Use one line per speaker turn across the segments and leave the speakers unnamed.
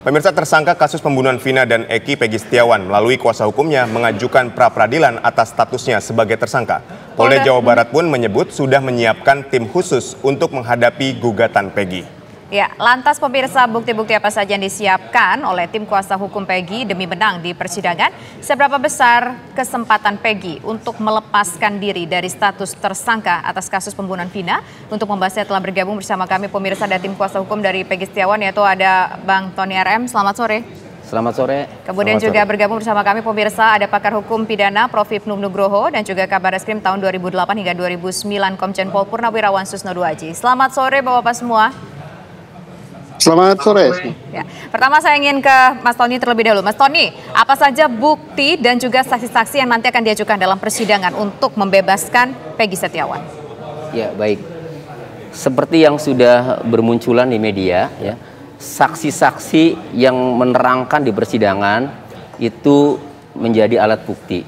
Pemirsa, tersangka kasus pembunuhan Vina dan Eki, Peggy Setiawan, melalui kuasa hukumnya mengajukan pra-peradilan atas statusnya sebagai tersangka. Polda Jawa Barat pun menyebut sudah menyiapkan tim khusus untuk menghadapi gugatan Peggy.
Ya, lantas pemirsa, bukti-bukti apa saja yang disiapkan oleh tim kuasa hukum Peggy demi menang di persidangan? Seberapa besar kesempatan Peggy untuk melepaskan diri dari status tersangka atas kasus pembunuhan Vina? Untuk membahasnya telah bergabung bersama kami pemirsa dan tim kuasa hukum dari Peggy Setiawan, yaitu ada Bang Tony RM. Selamat sore.
Selamat sore.
Kemudian
Selamat
juga
sore.
bergabung bersama kami pemirsa ada pakar hukum pidana Prof. Hipnu Nugroho dan juga Kabar Reskrim tahun 2008 hingga 2009 Komjen Pol Purnawirawan Susnodo Aji. Selamat sore Bapak-Bapak semua.
Selamat sore.
Ya. Pertama saya ingin ke Mas Tony terlebih dahulu. Mas Tony, apa saja bukti dan juga saksi-saksi yang nanti akan diajukan dalam persidangan untuk membebaskan Peggy Setiawan?
Ya, baik. Seperti yang sudah bermunculan di media, ya, saksi-saksi yang menerangkan di persidangan itu menjadi alat bukti.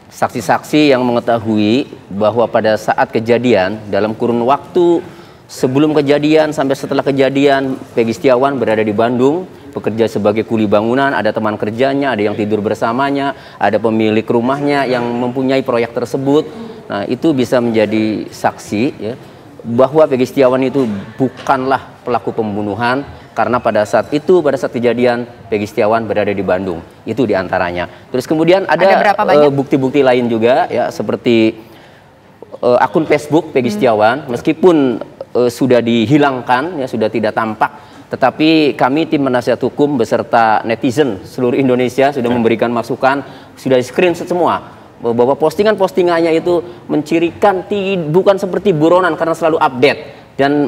Saksi-saksi yang mengetahui bahwa pada saat kejadian, dalam kurun waktu sebelum kejadian sampai setelah kejadian, Peggy Setiawan berada di Bandung, bekerja sebagai kuli bangunan, ada teman kerjanya, ada yang tidur bersamanya, ada pemilik rumahnya yang mempunyai proyek tersebut. Nah, itu bisa menjadi saksi, ya, bahwa Peggy Setiawan itu bukanlah pelaku pembunuhan, karena pada saat itu, pada saat kejadian, Peggy Setiawan berada di Bandung. Itu diantaranya. Terus kemudian ada bukti-bukti lain juga, ya, seperti akun Facebook Peggy Setiawan, meskipun sudah dihilangkan, ya, sudah tidak tampak, tetapi kami tim penasihat hukum beserta netizen seluruh Indonesia sudah memberikan masukan, sudah di-screenshot semua bahwa postingan-postingannya itu mencirikan bukan seperti buronan karena selalu update. Dan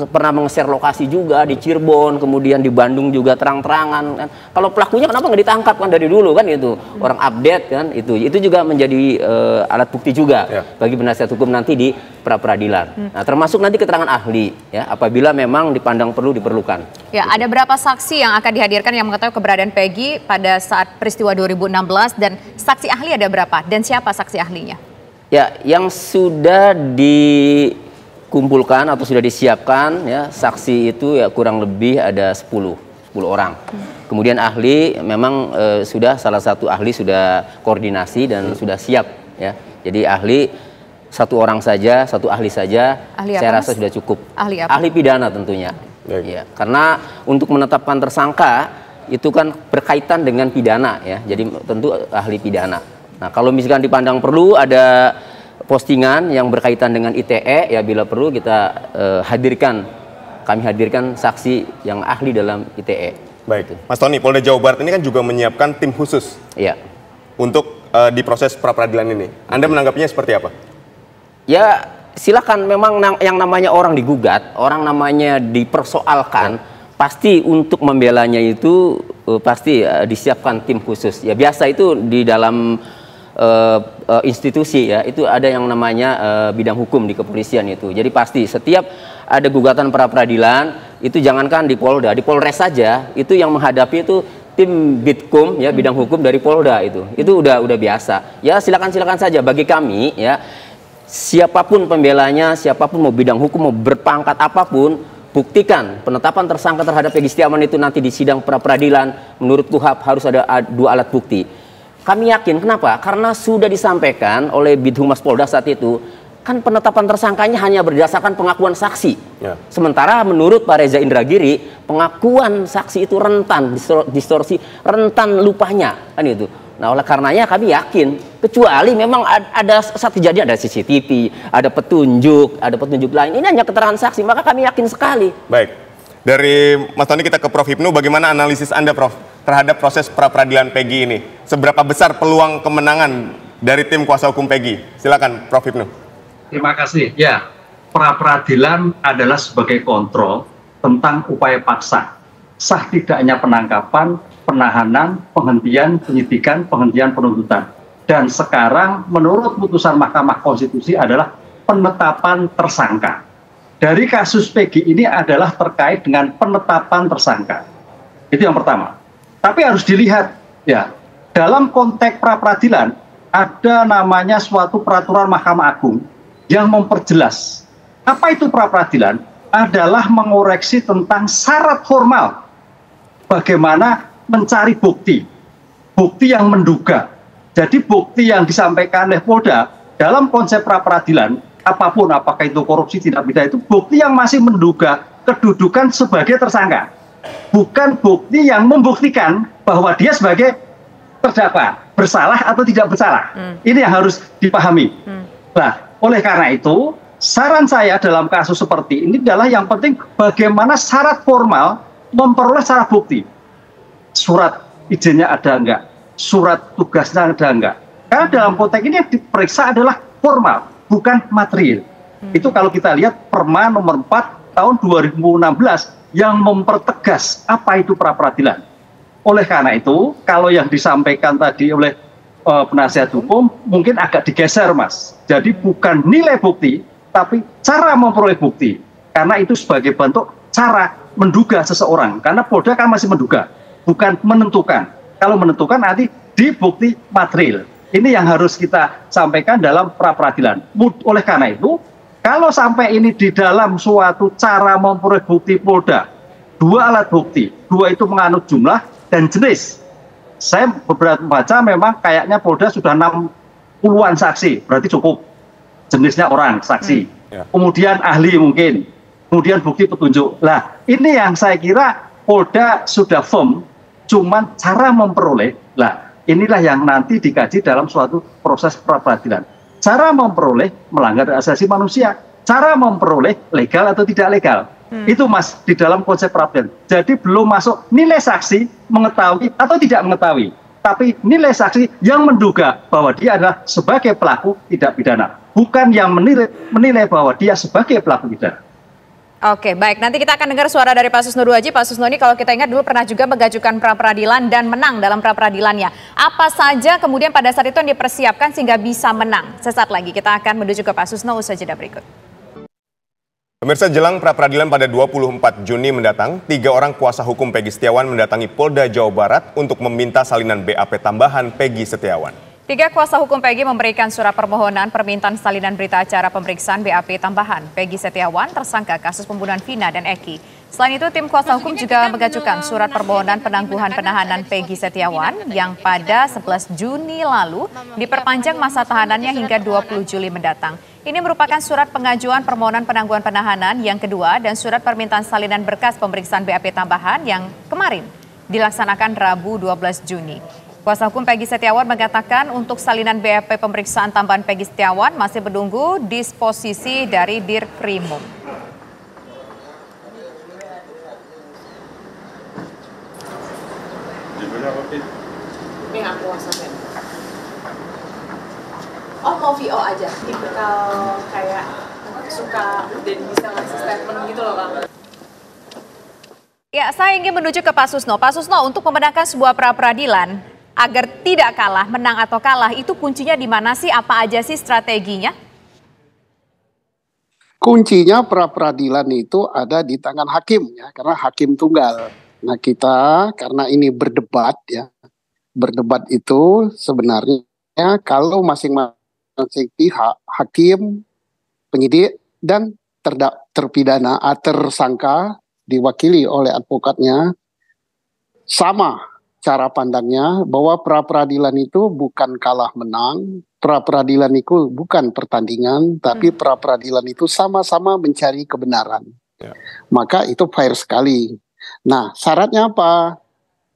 pernah meng-share lokasi juga di Cirebon, kemudian di Bandung juga terang-terangan kan. Kalau pelakunya kenapa nggak ditangkap kan dari dulu kan, itu orang update kan, itu juga menjadi alat bukti juga bagi penasihat hukum nanti di pra-peradilan. Nah, termasuk nanti keterangan ahli, ya, apabila memang dipandang perlu diperlukan.
Ya, ada berapa saksi yang akan dihadirkan yang mengetahui keberadaan Peggy pada saat peristiwa 2016 dan saksi ahli ada berapa dan siapa saksi ahlinya? Ya,
yang sudah dikumpulkan atau sudah disiapkan, ya, saksi itu ya kurang lebih ada 10 orang. Kemudian ahli memang sudah salah satu ahli sudah koordinasi dan sudah siap, ya. Jadi ahli satu orang saja, satu ahli saja, saya rasa sudah cukup.
Ahli apa?
Ahli pidana tentunya. Ya, karena untuk menetapkan tersangka itu kan berkaitan dengan pidana, ya. Jadi tentu ahli pidana. Nah, kalau misalkan dipandang perlu ada postingan yang berkaitan dengan ITE, ya bila perlu kita kami hadirkan saksi yang ahli dalam ITE.
Baik, Mas Tony, Polda Jawa Barat ini kan juga menyiapkan tim khusus, ya, untuk di proses pra-peradilan ini. Anda menanggapinya seperti apa?
Ya, silakan. Memang yang namanya orang digugat, orang namanya dipersoalkan, pasti untuk membelanya itu pasti disiapkan tim khusus. Ya biasa itu di dalam institusi, ya, itu ada yang namanya bidang hukum di kepolisian itu. Jadi pasti setiap ada gugatan pra-peradilan itu jangankan di Polda, di Polres saja itu yang menghadapi itu tim Bitkum, ya, bidang hukum dari Polda itu udah biasa. Ya silakan saja bagi kami, ya, siapapun pembelanya, siapapun mau bidang hukum mau berpangkat apapun, buktikan penetapan tersangka terhadap Peggy Setiawan itu nanti di sidang pra-peradilan menurut KUHP harus ada 2 alat bukti. Kami yakin, kenapa? Karena sudah disampaikan oleh Bidhumas Polda saat itu, kan penetapan tersangkanya hanya berdasarkan pengakuan saksi. Sementara menurut Pak Reza Indragiri, pengakuan saksi itu rentan distorsi, rentan lupanya, kan itu. Nah, oleh karenanya kami yakin, kecuali memang ada saat kejadian ada CCTV, ada petunjuk lain, ini hanya keterangan saksi, maka kami yakin sekali.
Baik, dari Mas Tony kita ke Prof. Hipnu, bagaimana analisis Anda, Prof, terhadap proses pra-peradilan Peggy ini? Seberapa besar peluang kemenangan dari tim kuasa hukum Peggy? Silakan, Prof. Hipnu.
Terima kasih. Ya, pra-peradilan adalah sebagai kontrol tentang upaya paksa, sah tidaknya penangkapan, penahanan, penghentian penyidikan, penghentian penuntutan. Dan sekarang menurut putusan Mahkamah Konstitusi adalah penetapan tersangka. Dari kasus Peggy ini adalah terkait dengan penetapan tersangka. Itu yang pertama. Tapi harus dilihat, ya, dalam konteks pra-peradilan ada namanya suatu peraturan Mahkamah Agung yang memperjelas apa itu pra-peradilan adalah mengoreksi tentang syarat formal bagaimana mencari bukti yang menduga. Jadi bukti yang disampaikan oleh Polda dalam konsep pra-peradilan, apapun, apakah itu korupsi, tindak pidana, itu bukti yang masih menduga kedudukan sebagai tersangka. Bukan bukti yang membuktikan bahwa dia sebagai terdakwa, bersalah atau tidak bersalah. Ini yang harus dipahami. Nah, oleh karena itu, saran saya dalam kasus seperti ini adalah yang penting bagaimana syarat formal memperoleh syarat bukti. Surat izinnya ada enggak? Surat tugasnya ada enggak? Karena dalam konteks ini yang diperiksa adalah formal, bukan material. Itu kalau kita lihat Perma nomor 4 tahun 2016 yang mempertegas apa itu pra-peradilan. Oleh karena itu, kalau yang disampaikan tadi oleh penasihat hukum mungkin agak digeser, Mas. Jadi bukan nilai bukti, tapi cara memperoleh bukti. Karena itu sebagai bentuk cara menduga seseorang. Karena Polda kan masih menduga, bukan menentukan. Kalau menentukan nanti di bukti material. Ini yang harus kita sampaikan dalam pra-peradilan. Oleh karena itu, kalau sampai ini di dalam suatu cara memperoleh bukti Polda, 2 alat bukti, 2 itu menganut jumlah dan jenis. Saya beberapa baca memang kayaknya Polda sudah 60-an saksi, berarti cukup. Jenisnya orang, saksi. Kemudian ahli mungkin, kemudian bukti petunjuk. Nah, ini yang saya kira Polda sudah firm, cuman cara memperoleh, inilah yang nanti dikaji dalam suatu proses pra-peradilan. Cara memperoleh melanggar hak asasi manusia, cara memperoleh legal atau tidak legal. Itu, Mas, di dalam konsep pra-peradilan. Jadi belum masuk nilai saksi mengetahui atau tidak mengetahui, tapi nilai saksi yang menduga bahwa dia adalah sebagai pelaku tindak pidana, bukan yang menilai bahwa dia sebagai pelaku pidana.
Oke, baik. Nanti kita akan dengar suara dari Pak Susno Duaji. Pak Susno ini kalau kita ingat dulu pernah juga mengajukan pra-peradilan dan menang dalam pra-peradilannya. Apa saja kemudian pada saat itu yang dipersiapkan sehingga bisa menang? Sesaat lagi kita akan menuju ke Pak Susno usai jeda berikut.
Pemirsa, jelang pra-peradilan pada 24 Juni mendatang, 3 orang kuasa hukum Peggy Setiawan mendatangi Polda Jawa Barat untuk meminta salinan BAP tambahan Peggy Setiawan.
3 kuasa hukum Peggy memberikan surat permohonan permintaan salinan berita acara pemeriksaan BAP tambahan Peggy Setiawan tersangka kasus pembunuhan Vina dan Eki. Selain itu, tim kuasa hukum juga mengajukan surat permohonan penangguhan penahanan Peggy Setiawan yang pada 11 Juni lalu diperpanjang masa tahanannya hingga 20 Juli mendatang. Ini merupakan surat pengajuan permohonan penangguhan penahanan yang kedua dan surat permintaan salinan berkas pemeriksaan BAP tambahan yang kemarin dilaksanakan Rabu 12 Juni. Kuasa hukum Peggy Setiawan mengatakan untuk salinan BAP pemeriksaan tambahan Peggy Setiawan masih menunggu disposisi dari Dirkrimum.
Pihak kuasa kan? Oh, mau VO aja, tipikal kayak suka dan bisa ngasih statement gitu loh, Kang.
Ya, saya ingin menuju ke Pak Susno. Pak Susno, untuk memenangkan sebuah pra-peradilan agar tidak kalah, menang atau kalah, itu kuncinya di mana sih? Apa aja sih strateginya?
Kuncinya pra-peradilan itu ada di tangan hakim ya, karena hakim tunggal. Nah, kita karena ini berdebat ya. Berdebat itu sebenarnya kalau masing-masing pihak, hakim, penyidik dan terpidana atau tersangka diwakili oleh advokatnya, sama cara pandangnya bahwa pra-peradilan itu bukan kalah menang, pra-peradilan itu bukan pertandingan, tapi pra-peradilan itu sama-sama mencari kebenaran. Maka itu fair sekali. Nah, syaratnya apa?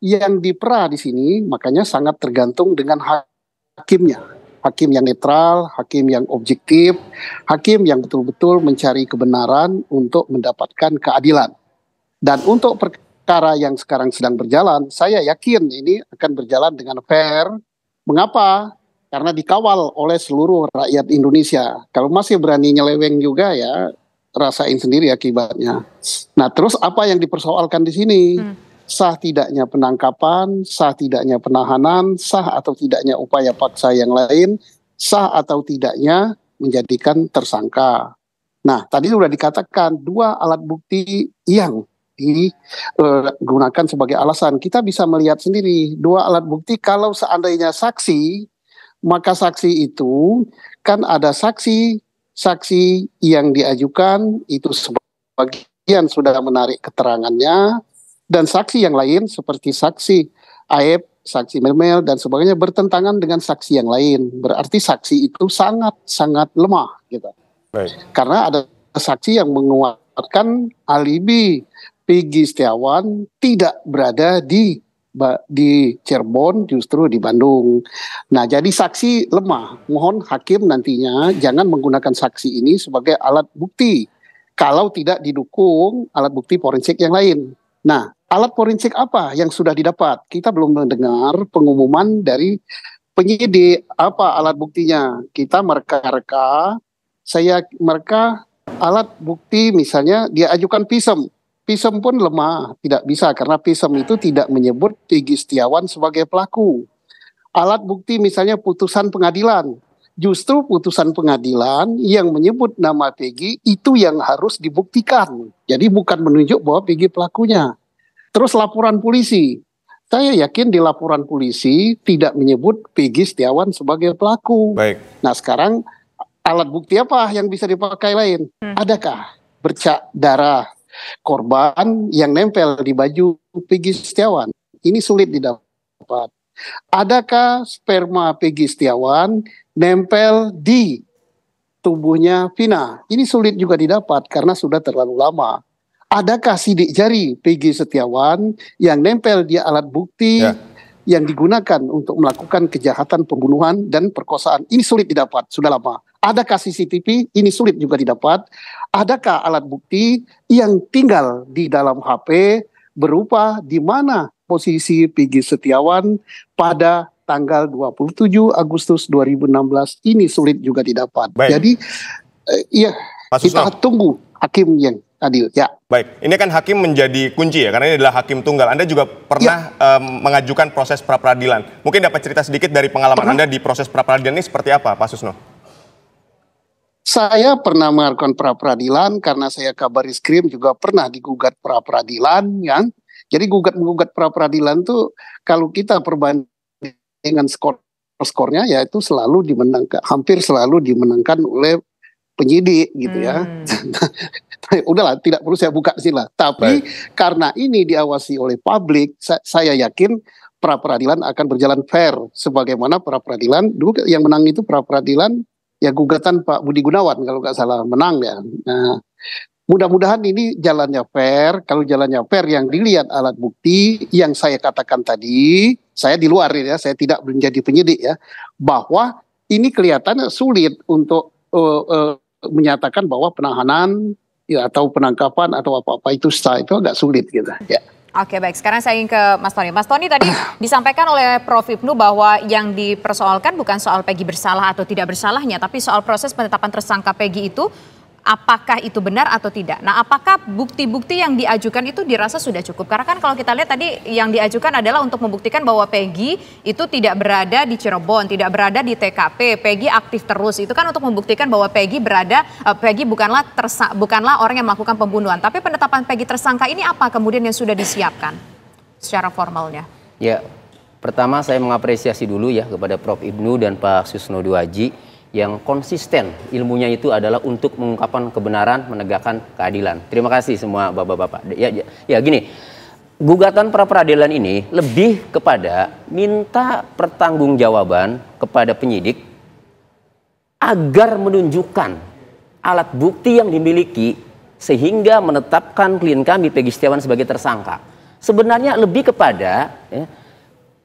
Yang dipera di sini makanya sangat tergantung dengan hakimnya. Hakim yang netral, hakim yang objektif, hakim yang betul-betul mencari kebenaran untuk mendapatkan keadilan. Dan untuk perkara yang sekarang sedang berjalan, saya yakin ini akan berjalan dengan fair. Mengapa? Karena dikawal oleh seluruh rakyat Indonesia. Kalau masih berani nyeleweng juga ya, rasain sendiri akibatnya. Nah, terus apa yang dipersoalkan di sini? Sah tidaknya penangkapan, sah tidaknya penahanan, sah atau tidaknya upaya paksa yang lain, sah atau tidaknya menjadikan tersangka. Nah, tadi sudah dikatakan 2 alat bukti yang digunakan sebagai alasan. Kita bisa melihat sendiri 2 alat bukti. Kalau seandainya saksi, maka saksi itu kan ada saksi yang diajukan itu sebagian sudah menarik keterangannya, Dan saksi yang lain seperti saksi Aep, saksi Melmel dan sebagainya bertentangan dengan saksi yang lain. Berarti saksi itu sangat lemah gitu.
Baik.
Karena ada saksi yang menguatkan alibi Peggy Setiawan tidak berada di Cirebon, justru di Bandung. Nah, jadi saksi lemah. Mohon hakim nantinya jangan menggunakan saksi ini sebagai alat bukti kalau tidak didukung alat bukti forensik yang lain. Nah, alat forensik apa yang sudah didapat? Kita belum mendengar pengumuman dari penyidik. Apa alat buktinya? Kita mereka-reka, saya mereka alat bukti misalnya dia ajukan pisem. Pisem pun lemah, tidak bisa karena pisem itu tidak menyebut Peggy Setiawan sebagai pelaku. Alat bukti misalnya putusan pengadilan. Justru putusan pengadilan yang menyebut nama Peggy itu yang harus dibuktikan. Jadi bukan menunjuk bahwa Peggy pelakunya. Terus laporan polisi. Saya yakin di laporan polisi tidak menyebut Peggy Setiawan sebagai pelaku.
Baik.
Nah sekarang alat bukti apa yang bisa dipakai lain? Adakah bercak darah korban yang nempel di baju Peggy Setiawan? Ini sulit didapat. Adakah sperma Peggy Setiawan nempel di tubuhnya Vina? Ini sulit juga didapat karena sudah terlalu lama. Adakah sidik jari Peggy Setiawan yang nempel di alat bukti yang digunakan untuk melakukan kejahatan pembunuhan dan perkosaan? Ini sulit didapat, sudah lama. Adakah CCTV? Ini sulit juga didapat. Adakah alat bukti yang tinggal di dalam HP berupa di mana posisi Peggy Setiawan pada tanggal 27 Agustus 2016? Ini sulit juga didapat.
Baik.
Jadi ya kita tunggu hakim yang adil. Ya.
Baik, ini kan hakim menjadi kunci ya, karena ini adalah hakim tunggal. Anda juga pernah mengajukan proses pra-peradilan. Mungkin dapat cerita sedikit dari pengalaman Anda di proses pra-peradilan ini seperti apa, Pak Susno?
Saya pernah melakukan pra-peradilan karena saya Kabaris Krim juga pernah digugat pra-peradilan, ya. Jadi gugat-menggugat pra-peradilan tuh kalau kita perbandingan skornya ya itu selalu dimenangkan, hampir selalu dimenangkan oleh penyidik gitu ya. Udahlah, tidak perlu saya buka sini lah. Tapi karena ini diawasi oleh publik, saya yakin pra-peradilan akan berjalan fair. Sebagaimana pra-peradilan dulu yang menang itu pra-peradilan ya gugatan Pak Budi Gunawan kalau nggak salah menang ya. Nah, mudah-mudahan ini jalannya fair. Kalau jalannya fair yang dilihat alat bukti yang saya katakan tadi, saya di luar ya, saya tidak menjadi penyidik ya, bahwa ini kelihatan sulit untuk menyatakan bahwa penahanan ya atau penangkapan atau apa-apa itu sah, itu agak sulit gitu ya.
Oke, baik. Sekarang saya ingin ke Mas Tony. Mas Tony, tadi disampaikan oleh Prof. Ibnu bahwa yang dipersoalkan bukan soal Peggy bersalah atau tidak bersalahnya, tapi soal proses penetapan tersangka Peggy itu, apakah itu benar atau tidak. Nah, apakah bukti-bukti yang diajukan itu dirasa sudah cukup? Karena kan kalau kita lihat tadi yang diajukan adalah untuk membuktikan bahwa Peggy itu tidak berada di Cirebon, tidak berada di TKP, Peggy aktif terus. Itu kan untuk membuktikan bahwa Peggy bukanlah orang yang melakukan pembunuhan. Tapi penetapan Peggy tersangka ini apa kemudian yang sudah disiapkan secara formalnya?
Ya, pertama saya mengapresiasi dulu ya kepada Prof. Ibnu dan Pak Susno Duaji yang konsisten ilmunya itu adalah untuk mengungkapkan kebenaran, menegakkan keadilan. Terima kasih semua bapak-bapak. Ya gini, gugatan pra-peradilan ini lebih kepada minta pertanggungjawaban kepada penyidik agar menunjukkan alat bukti yang dimiliki sehingga menetapkan klien kami Peggy Setiawan sebagai tersangka. Sebenarnya lebih kepada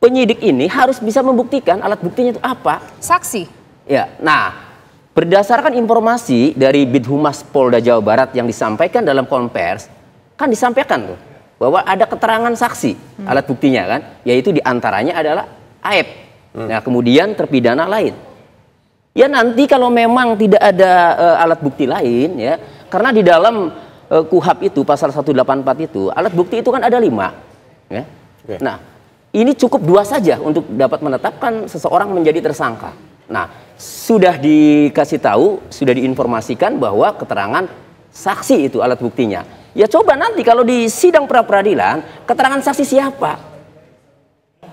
penyidik ini harus bisa membuktikan alat buktinya itu apa.
Saksi.
Ya, nah berdasarkan informasi dari Bidhumas Polda Jawa Barat yang disampaikan dalam konvers, kan disampaikan tuh bahwa ada keterangan saksi alat buktinya kan, yaitu diantaranya adalah Aep. Nah kemudian terpidana lain. Ya nanti kalau memang tidak ada alat bukti lain ya, karena di dalam KUHP itu pasal 184 itu alat bukti itu kan ada 5. Ya. Nah ini cukup 2 saja untuk dapat menetapkan seseorang menjadi tersangka. Nah sudah dikasih tahu, sudah diinformasikan bahwa keterangan saksi itu alat buktinya. Ya coba nanti kalau di sidang pra-peradilan, keterangan saksi siapa?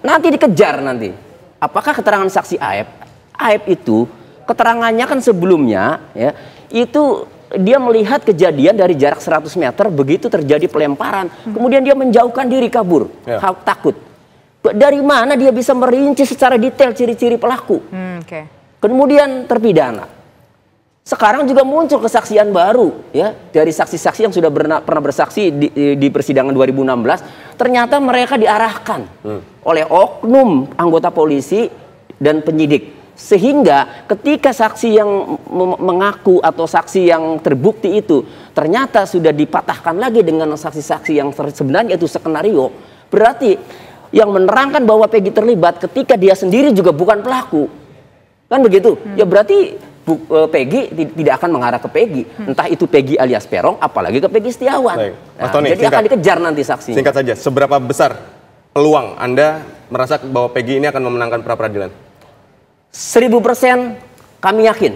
Nanti dikejar nanti. Apakah keterangan saksi Aep? Aep itu keterangannya kan sebelumnya ya, itu dia melihat kejadian dari jarak 100 meter, begitu terjadi pelemparan, kemudian dia menjauhkan diri, kabur, takut. Dari mana dia bisa merinci secara detail ciri-ciri pelaku? Kemudian terpidana. Sekarang juga muncul kesaksian baru ya dari saksi-saksi yang sudah pernah bersaksi di persidangan 2016. Ternyata mereka diarahkan oleh oknum anggota polisi dan penyidik. Sehingga ketika saksi yang mengaku atau saksi yang terbukti itu ternyata sudah dipatahkan lagi dengan saksi-saksi yang sebenarnya itu skenario, berarti yang menerangkan bahwa Peggy terlibat ketika dia sendiri juga bukan pelaku, kan begitu? Ya berarti Peggy tidak akan mengarah ke Peggy, entah itu Peggy alias Peron, apalagi ke Peggy Setiawan.
Mas Tony,
jadi akan dikejar nanti saksinya.
Singkat saja, seberapa besar peluang Anda merasa bahwa Peggy ini akan memenangkan pra peradilan?
1000% kami yakin.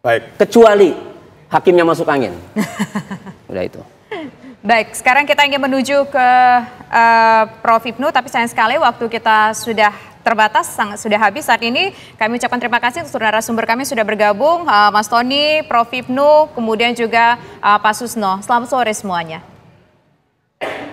Baik.
Kecuali hakimnya masuk angin. Udah itu.
Baik, sekarang kita ingin menuju ke Prof. Hipnu, tapi sayang sekali waktu kita sudah terbatas, sudah habis. Saat ini kami ucapkan terima kasih untuk narasumber kami sudah bergabung, Mas Tony, Prof. Hipnu, kemudian juga Pak Susno. Selamat sore semuanya.